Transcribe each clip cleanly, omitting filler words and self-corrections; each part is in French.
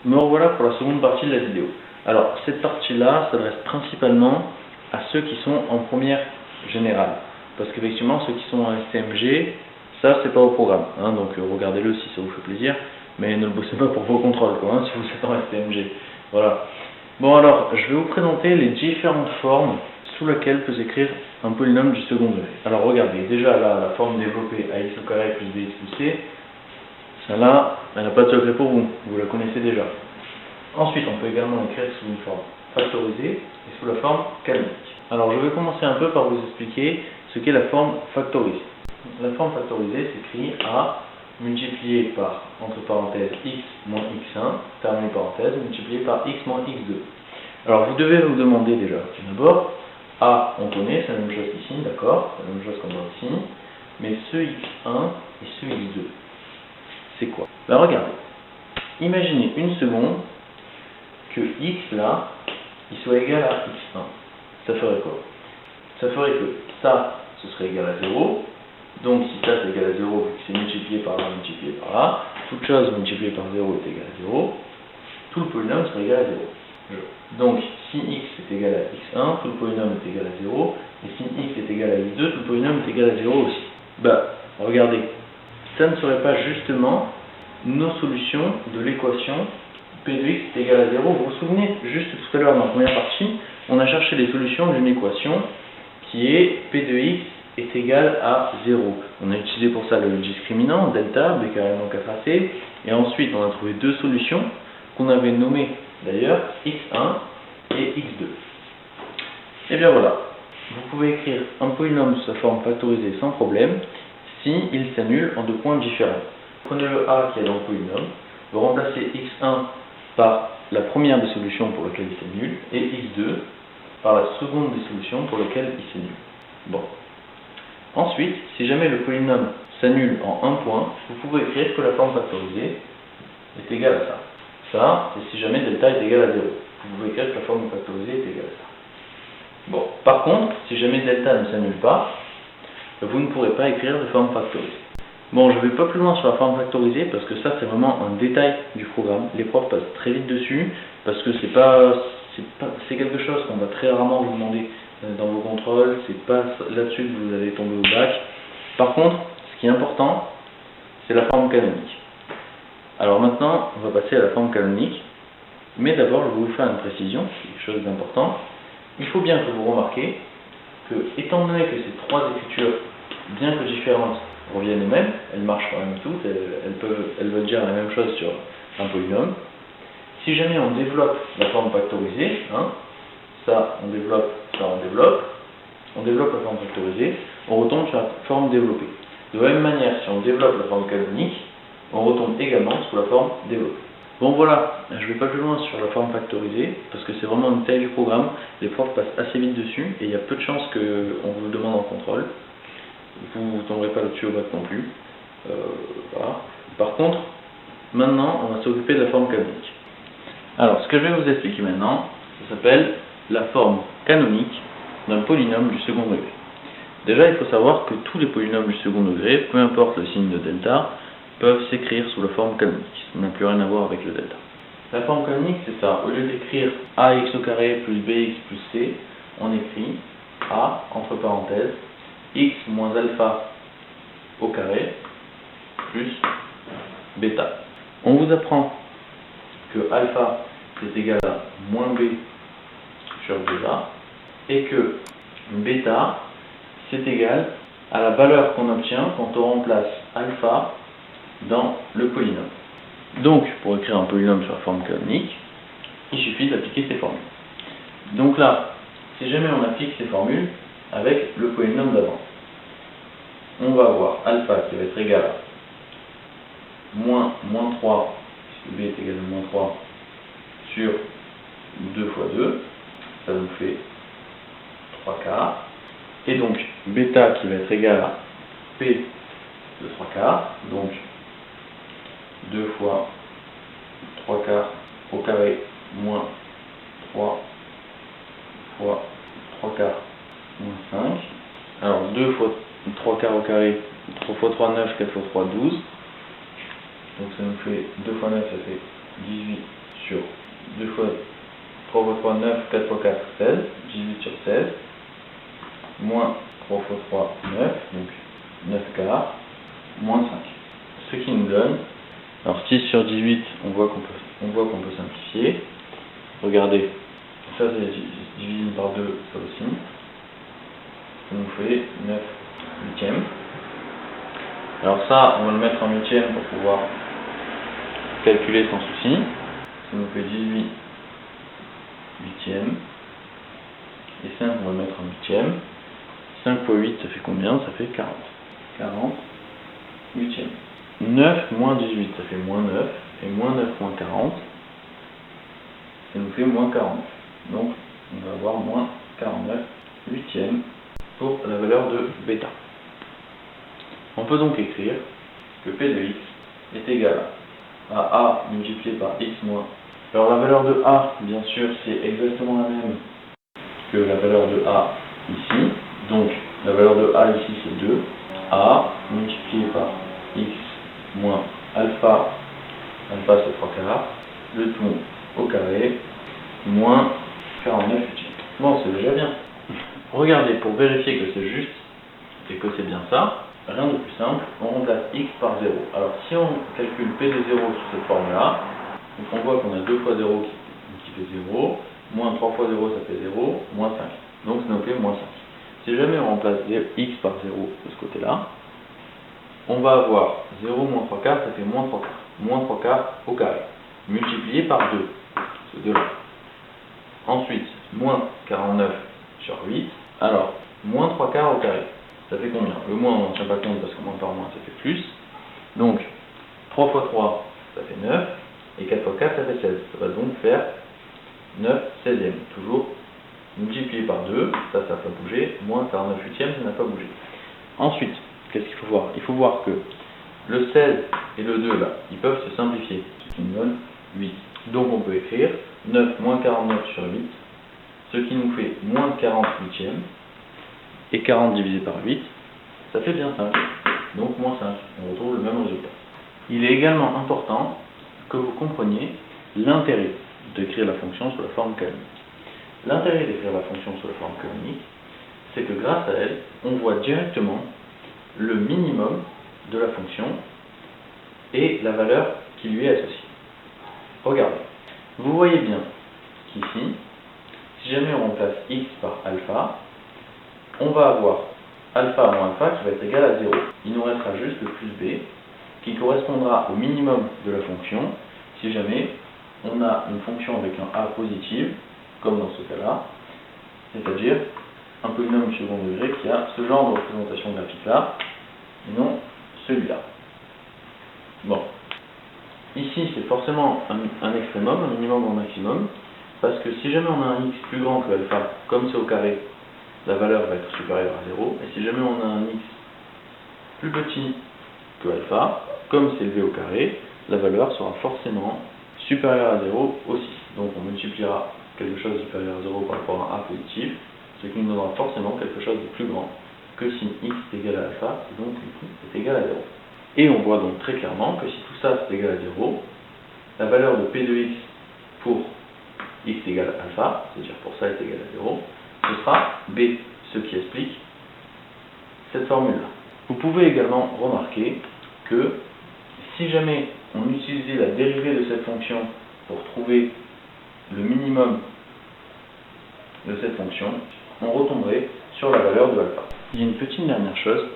Me revoilà pour la seconde partie de la vidéo. Alors, cette partie-là s'adresse principalement à ceux qui sont en première générale. Parce qu'effectivement, ceux qui sont en STMG, ça, c'est pas au programme. Donc, regardez-le si ça vous fait plaisir. Mais ne le bossez pas pour vos contrôles, si vous êtes en STMG. Voilà. Bon, alors, je vais vous présenter les différentes formes sous lesquelles peut s'écrire un polynôme du second degré. Alors, regardez, déjà là, la forme développée ax au carré plus bx plus c, celle-là, elle n'a pas de secret pour vous, vous la connaissez déjà. Ensuite, on peut également l'écrire sous une forme factorisée et sous la forme canonique. Alors, je vais commencer un peu par vous expliquer ce qu'est la forme factorisée. La forme factorisée s'écrit A multiplié par, entre parenthèses, x moins x1, terminé parenthèse, multiplié par x moins x2. Alors, vous devez vous demander déjà, d'abord, A, on connaît, c'est la même chose qu'ici, d'accord, c'est la même chose qu'on voit ici, mais ce x1 et ce x2, c'est quoi? Ben regardez, imaginez une seconde que x là, il soit égal à x1. Ça ferait quoi? Ça ferait que ça, ce serait égal à 0. Donc si ça c'est égal à 0, vu que c'est multiplié par là, multiplié par là, toute chose multipliée par 0 est égale à 0, tout le polynôme serait égal à 0. Donc si x est égal à x1, tout le polynôme est égal à 0, et si x est égal à x2, tout le polynôme est égal à 0 aussi. Bah, regardez, ça ne serait pas justement nos solutions de l'équation p de x est égal à 0. Vous vous souvenez, juste tout à l'heure dans la première partie, on a cherché les solutions d'une équation qui est p de x est égal à 0. On a utilisé pour ça le discriminant, delta, b carré moins 4ac, et ensuite on a trouvé deux solutions qu'on avait nommées d'ailleurs x1 et x2. Et bien voilà, vous pouvez écrire un polynôme sous sa forme factorisée sans problème si il s'annule en deux points différents. Prenez le a qui est dans le polynôme, vous remplacez x1 par la première des solutions pour laquelle il s'annule, et x2 par la seconde des solutions pour laquelle il s'annule. Bon. Ensuite, si jamais le polynôme s'annule en un point, vous pouvez écrire que la forme factorisée est égale à ça. Ça, c'est si jamais delta est égal à 0. Vous pouvez écrire que la forme factorisée est égale à ça. Bon. Par contre, si jamais delta ne s'annule pas, vous ne pourrez pas écrire de forme factorisée. Bon, je ne vais pas plus loin sur la forme factorisée parce que ça c'est vraiment un détail du programme. Les profs passent très vite dessus parce que c'est quelque chose qu'on va très rarement vous demander dans vos contrôles. C'est pas là-dessus que vous allez tomber au bac. Par contre, ce qui est important, c'est la forme canonique. Alors maintenant, on va passer à la forme canonique. Mais d'abord, je vais vous faire une précision, quelque chose d'important. Il faut bien que vous remarquez que, étant donné que ces trois écritures, bien que différentes, reviennent les mêmes, elles marchent quand même toutes, elles veulent dire la même chose sur un polynôme. Si jamais on développe la forme factorisée, ça on développe, on développe la forme factorisée, on retombe sur la forme développée. De la même manière, si on développe la forme canonique, on retombe également sur la forme développée. Bon voilà, je ne vais pas plus loin sur la forme factorisée, parce que c'est vraiment une taille du programme, les profs passent assez vite dessus, et il y a peu de chances qu'on vous le demande en contrôle. Vous ne tomberez pas là-dessus au bac non plus. Voilà. Par contre, maintenant, on va s'occuper de la forme canonique. Alors, ce que je vais vous expliquer maintenant, ça s'appelle la forme canonique d'un polynôme du second degré. Déjà, il faut savoir que tous les polynômes du second degré, peu importe le signe de delta, peuvent s'écrire sous la forme canonique. Ça n'a plus rien à voir avec le delta. La forme canonique, c'est ça. Au lieu d'écrire ax au carré plus bx plus c, on écrit a, entre parenthèses, x moins alpha au carré plus bêta. On vous apprend que alpha est égal à moins b sur bêta et que bêta c'est égal à la valeur qu'on obtient quand on remplace alpha dans le polynôme. Donc, pour écrire un polynôme sur la forme canonique, il suffit d'appliquer ces formules. Donc là, si jamais on applique ces formules avec le polynôme d'avant, on va avoir alpha qui va être égal à moins 3, puisque b est égal à moins 3, sur 2 fois 2, ça nous fait 3 quarts. Et donc, bêta qui va être égal à p de 3 quarts, donc 2 fois 3 quarts au carré moins 3 fois 3 quarts moins 5. Alors 2 fois 3 quarts au carré, 3 fois 3, 9, 4 fois 3, 12. Donc ça nous fait 2 fois 9, ça fait 18 sur 2 fois 3 fois 3, 9, 4 fois 4, 16, 18 sur 16, moins 3 fois 3, 9, donc 9 quarts, moins 5. Ce qui nous donne, alors 6 sur 18, on voit qu'on peut simplifier. Regardez, ça c'est divisé par 2, ça aussi. Ça nous fait 9 huitièmes. Alors ça, on va le mettre en huitième pour pouvoir calculer sans souci. Ça nous fait 18 huitièmes. Et 5, on va le mettre en huitième. 5 fois 8, ça fait combien? Ça fait 40. 40 huitièmes. 9 moins 18, ça fait moins 9. Et moins 9 moins 40, ça nous fait moins 40. Donc, on va avoir moins 49 huitièmes pour la valeur de bêta. On peut donc écrire que P de x est égal à A multiplié par x moins. Alors la valeur de A, bien sûr, c'est exactement la même que la valeur de A ici. Donc la valeur de A ici c'est 2. A multiplié par x moins alpha, alpha c'est 3 quarts, le tout au carré, moins 49 huitièmes. Bon, c'est déjà bien. Regardez, pour vérifier que c'est juste et que c'est bien ça, rien de plus simple, on remplace x par 0. Alors si on calcule P de 0 sous cette forme-là, donc on voit qu'on a 2 fois 0 qui fait 0, moins 3 fois 0 ça fait 0, moins 5. Donc ça nous fait moins 5. Si jamais on remplace x par 0 de ce côté-là, on va avoir 0 moins 3 quarts, ça fait moins 3 quarts. Moins 3 quarts au carré, multiplié par 2, ce 2-là. Ensuite, moins 49 sur 8, alors, moins 3 quarts au carré. Ça fait combien? Le moins, on n'en tient pas compte parce que moins par moins, ça fait plus. Donc, 3 fois 3, ça fait 9. Et 4 fois 4, ça fait 16. Ça va donc faire 9 16e. Toujours multiplié par 2, ça n'a pas bougé. Moins 49 huitièmes, ça n'a pas bougé. Ensuite, qu'est-ce qu'il faut voir? Il faut voir que le 16 et le 2, là, ils peuvent se simplifier. Ce qui nous donne 8. Donc, on peut écrire 9 moins 49 sur 8, ce qui nous fait moins 40 huitièmes. Et 40 divisé par 8, ça fait bien 5. Donc moins 5. On retrouve le même résultat. Il est également important que vous compreniez l'intérêt d'écrire la fonction sous la forme canonique. L'intérêt d'écrire la fonction sous la forme canonique, c'est que grâce à elle, on voit directement le minimum de la fonction et la valeur qui lui est associée. Regardez. Vous voyez bien qu'ici, si jamais on remplace x par alpha, on va avoir alpha moins alpha qui va être égal à 0. Il nous restera juste le plus b qui correspondra au minimum de la fonction si jamais on a une fonction avec un a positif, comme dans ce cas-là, c'est-à-dire un polynôme du second degré qui a ce genre de représentation graphique-là, et non celui-là. Bon. Ici, c'est forcément un extrémum, un minimum ou un maximum, parce que si jamais on a un x plus grand que alpha, comme c'est au carré, la valeur va être supérieure à 0, et si jamais on a un x plus petit que alpha, comme c'est élevé au carré, la valeur sera forcément supérieure à 0 aussi. Donc on multipliera quelque chose de supérieur à 0 par rapport à un a positif, ce qui nous donnera forcément quelque chose de plus grand que si x est égal à alpha, et donc x est égal à 0. Et on voit donc très clairement que si tout ça c'est égal à 0, la valeur de P de x pour x égale à alpha, c'est-à-dire pour ça est égal à 0, ce sera b, ce qui explique cette formule-là. Vous pouvez également remarquer que si jamais on utilisait la dérivée de cette fonction pour trouver le minimum de cette fonction, on retomberait sur la valeur de alpha. Il y a une petite dernière chose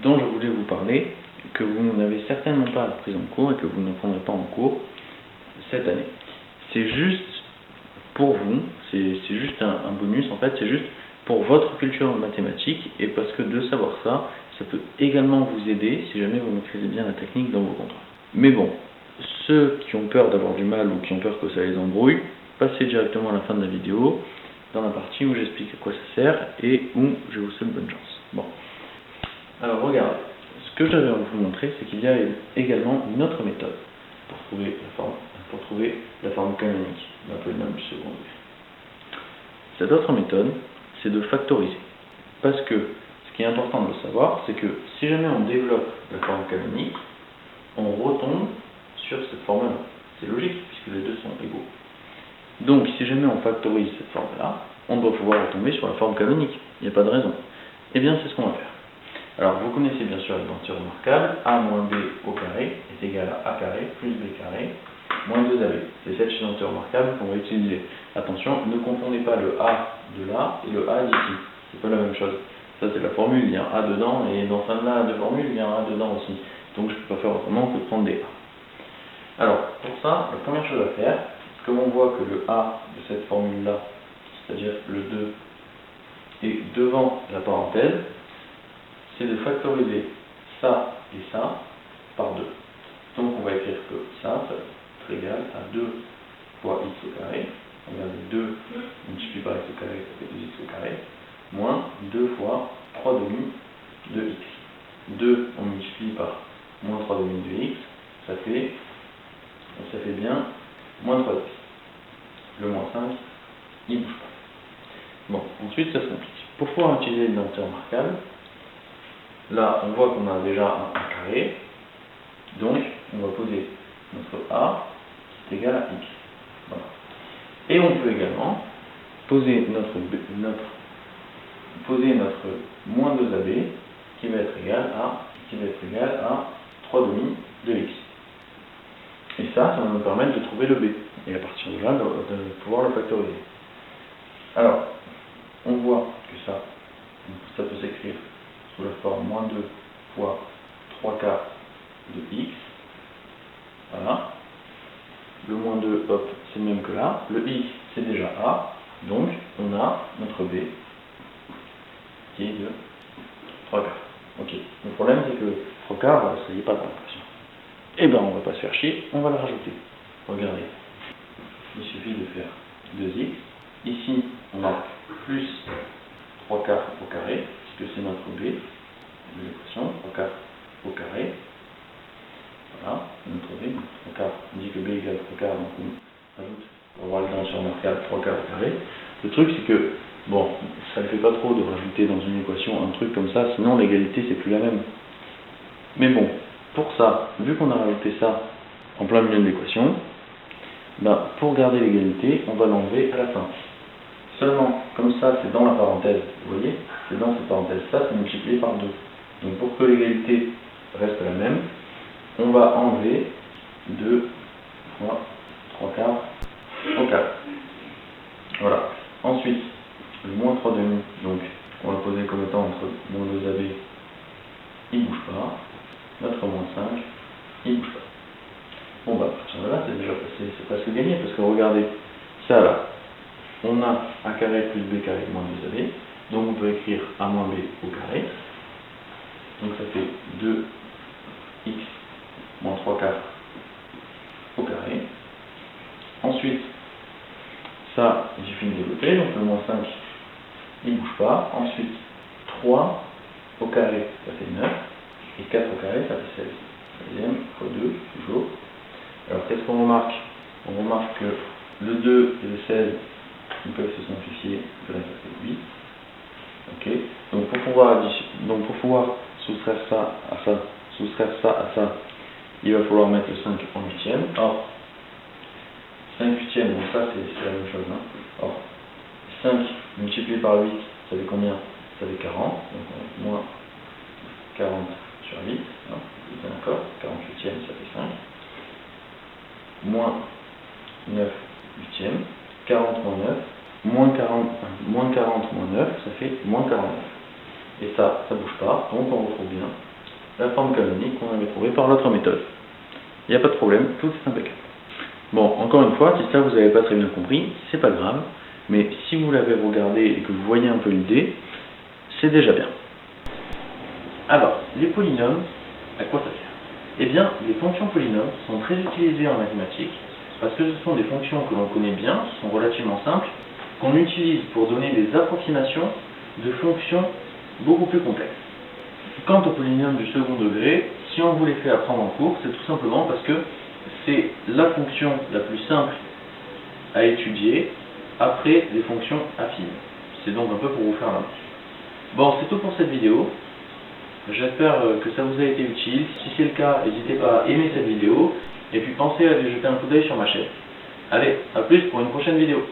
dont je voulais vous parler, que vous n'avez certainement pas appris en cours et que vous n'apprendrez pas en cours cette année. C'est juste pour vous, c'est juste un bonus en fait, c'est juste pour votre culture mathématique et parce que de savoir ça, ça peut également vous aider si jamais vous maîtrisez bien la technique dans vos contrôles. Mais bon, ceux qui ont peur d'avoir du mal ou qui ont peur que ça les embrouille, passez directement à la fin de la vidéo, dans la partie où j'explique à quoi ça sert et où je vous souhaite bonne chance. Bon, alors regardez, ce que j'avais envie de vous montrer, c'est qu'il y a également une autre méthode pour trouver la forme canonique d'un polynôme du second degré. Cette autre méthode, c'est de factoriser. Parce que ce qui est important de le savoir, c'est que si jamais on développe la forme canonique, on retombe sur cette forme-là. C'est logique, puisque les deux sont égaux. Donc, si jamais on factorise cette forme-là, on doit pouvoir retomber sur la forme canonique. Il n'y a pas de raison. Eh bien, c'est ce qu'on va faire. Alors, vous connaissez bien sûr l'identité remarquable. A moins B au carré est égal à A carré plus B carré moins 2AB. C'est cette identité remarquable qu'on va utiliser. Attention, ne confondez pas le A de là et le A d'ici. C'est pas la même chose. Ça, c'est la formule, il y a un A dedans, et dans celle-là de formule, il y a un A dedans aussi. Donc, je ne peux pas faire autrement que de prendre des A. Alors, pour ça, la première chose à faire, comme on voit que le A de cette formule-là, c'est-à-dire le 2, est devant la parenthèse, c'est de factoriser ça et ça par 2. Donc, on va écrire que ça va être égal à 2 fois x au carré. Regardez, 2 multiplié par x au carré, ça fait 2x au carré, moins 2 fois 3 demi de x. 2, on multiplie par moins 3 demi de x, ça fait bien moins 3x. Le moins 5, il ne bouge pas. Bon, ensuite ça se complique. Pour pouvoir utiliser l'identité remarquable, là on voit qu'on a déjà un A carré, donc on va poser notre A qui est égal à x. Voilà. Et on peut également poser notre moins 2AB qui va être égal à 3 demi de x. Et ça va nous permettre de trouver le b. Et à partir de là, de pouvoir le factoriser. Alors, on voit que ça peut s'écrire sous la forme moins 2 fois 3 quarts de x. Voilà. Le moins 2, hop, c'est le même que là. Le x, c'est déjà a. Donc, on a notre b qui est de 3 quarts. Ok. Le problème, c'est que 3 quarts, ça y est pas dans l'équation. Eh bien, on va pas se faire chier, on va le rajouter. Regardez. Il suffit de faire 2x. Ici, on a plus 3 quarts au carré, puisque c'est notre b de l'équation. 3 quarts au carré. Voilà, notre b. 3 quarts, on dit que b égale 3 quarts, donc on ajoute. On va voir le sur remarquable 3 quarts au carré. Le truc, c'est que, bon, ça ne fait pas trop de rajouter dans une équation un truc comme ça, sinon l'égalité, c'est plus la même. Mais bon, pour ça, vu qu'on a rajouté ça en plein milieu de l'équation, ben, pour garder l'égalité, on va l'enlever à la fin. Seulement, comme ça, c'est dans la parenthèse, vous voyez, c'est dans cette parenthèse, ça c'est multiplié par 2. Donc pour que l'égalité reste la même, on va enlever 2 fois 3 quarts au carré. Voilà. Ensuite, le moins 3 demi, donc on va poser comme étant entre moins 2AB, il ne bouge pas. Notre moins 5, il ne bouge pas. Bon bah, à partir de là, c'est déjà passé, c'est presque gagné, parce que regardez, ça là, on a A carré plus B carré moins 2AB, donc on peut écrire A moins B au carré, donc ça fait 2x moins 3 quarts au carré. Ensuite, ça, il suffit de développer, donc le moins 5, il ne bouge pas. Ensuite, 3 au carré, ça fait 9, et 4 au carré, ça fait 16. 16e fois 2, toujours. Alors, qu'est-ce qu'on remarque? On remarque que le 2 et le 16, ils peuvent se simplifier, là, ça fait 8. Ok. Donc, pour pouvoir soustraire ça à ça, il va falloir mettre le 5 en huitième. Or, 5 huitièmes, donc ça c'est la même chose. Hein. Or, 5 multiplié par 8, ça fait combien? Ça fait 40. Donc, moins 40 sur 8. Hein. Vous êtes d'accord? 40 huitièmes, ça fait 5. Moins 9 huitièmes. 40 moins 9. Moins 40 moins 9, ça fait moins 49. Et ça bouge pas, donc on retrouve bien la forme canonique qu'on avait trouvée par l'autre méthode. Il n'y a pas de problème, tout est impeccable. Bon, encore une fois, si ça vous n'avez pas très bien compris, c'est pas grave, mais si vous l'avez regardé et que vous voyez un peu l'idée, c'est déjà bien. Alors, les polynômes, à quoi ça sert? Eh bien, les fonctions polynômes sont très utilisées en mathématiques, parce que ce sont des fonctions que l'on connaît bien, qui sont relativement simples, qu'on utilise pour donner des approximations de fonctions beaucoup plus complexes. Quant aux polynômes du second degré, si on vous les fait apprendre en cours, c'est tout simplement parce que c'est la fonction la plus simple à étudier après les fonctions affines. C'est donc un peu pour vous faire la marche. Bon, c'est tout pour cette vidéo. J'espère que ça vous a été utile. Si c'est le cas, n'hésitez pas à aimer cette vidéo et puis pensez à aller jeter un coup d'œil sur ma chaîne. Allez, à plus pour une prochaine vidéo.